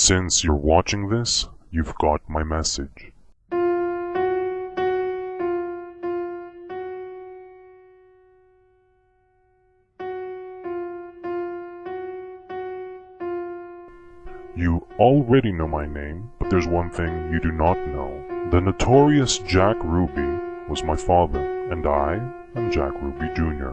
Since you're watching this, you've got my message. You already know my name, but there's one thing you do not know. The notorious Jack Ruby was my father, and I am Jack Ruby Jr.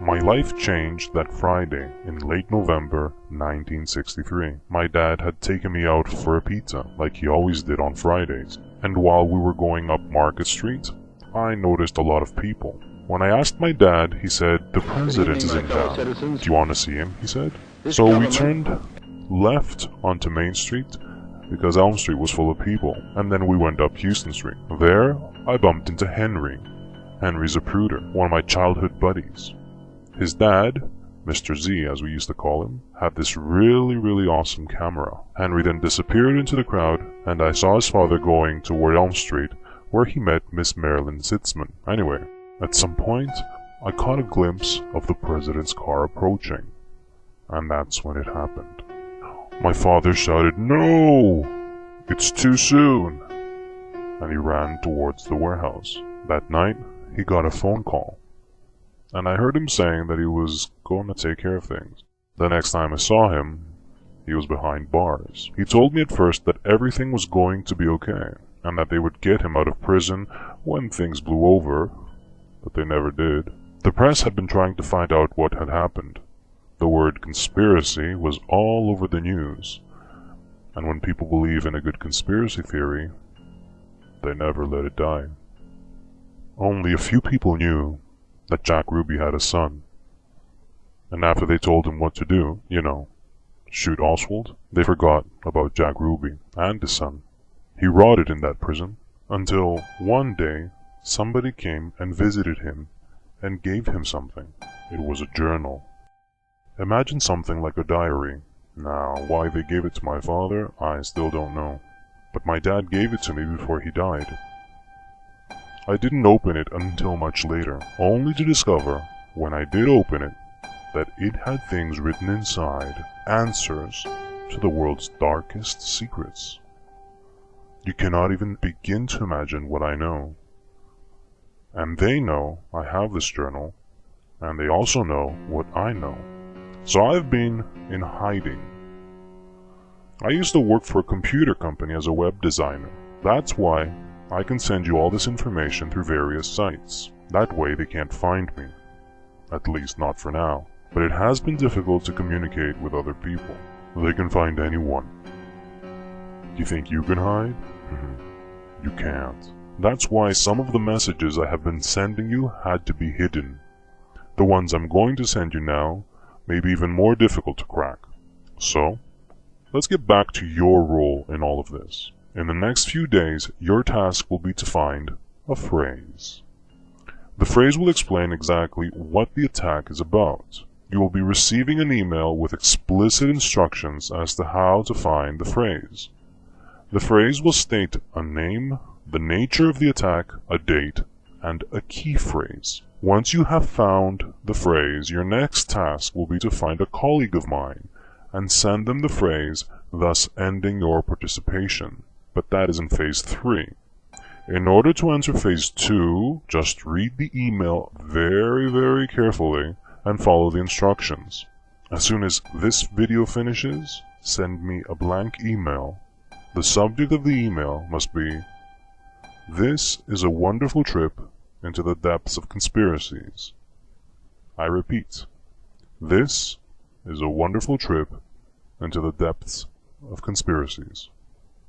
My life changed that Friday in late November 1963. My dad had taken me out for a pizza, like he always did on Fridays, and while we were going up Market Street, I noticed a lot of people. When I asked my dad, he said, "The president is in town. Do you want to see him?" he said. So we turned left onto Main Street, because Elm Street was full of people, and then we went up Houston Street. There, I bumped into Henry. Henry's a pruder, one of my childhood buddies. His dad, Mr. Z as we used to call him, had this really awesome camera. Henry then disappeared into the crowd, and I saw his father going toward Elm Street, where he met Miss Marilyn Sitzman. Anyway, at some point, I caught a glimpse of the president's car approaching, and that's when it happened. My father shouted, "No! It's too soon!" and he ran towards the warehouse. That night, he got a phone call, and I heard him saying that he was going to take care of things. The next time I saw him, he was behind bars. He told me at first that everything was going to be okay, and that they would get him out of prison when things blew over, but they never did. The press had been trying to find out what had happened. The word conspiracy was all over the news, and when people believe in a good conspiracy theory, they never let it die. Only a few people knew that Jack Ruby had a son, and after they told him what to do, shoot Oswald, they forgot about Jack Ruby and his son. He rotted in that prison, until one day somebody came and visited him and gave him something. It was a journal. Imagine something like a diary. Now, why they gave it to my father, I still don't know. But my dad gave it to me before he died. I didn't open it until much later, only to discover, when I did open it, that it had things written inside, answers to the world's darkest secrets. You cannot even begin to imagine what I know. And they know I have this journal, and they also know what I know. So I've been in hiding. I used to work for a computer company as a web designer. That's why I can send you all this information through various sites. That way they can't find me. At least not for now. But it has been difficult to communicate with other people. They can find anyone. You think you can hide? You can't. That's why some of the messages I have been sending you had to be hidden. The ones I'm going to send you now may be even more difficult to crack. So, let's get back to your role in all of this. In the next few days, your task will be to find a phrase. The phrase will explain exactly what the attack is about. You will be receiving an email with explicit instructions as to how to find the phrase. The phrase will state a name, the nature of the attack, a date, and a key phrase. Once you have found the phrase, your next task will be to find a colleague of mine and send them the phrase, thus ending your participation. But that is in phase 3. In order to enter phase 2, just read the email very carefully and follow the instructions. As soon as this video finishes, send me a blank email. The subject of the email must be, "This is a wonderful trip into the depths of conspiracies." I repeat, this is a wonderful trip into the depths of conspiracies.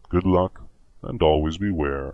Good luck, and always beware.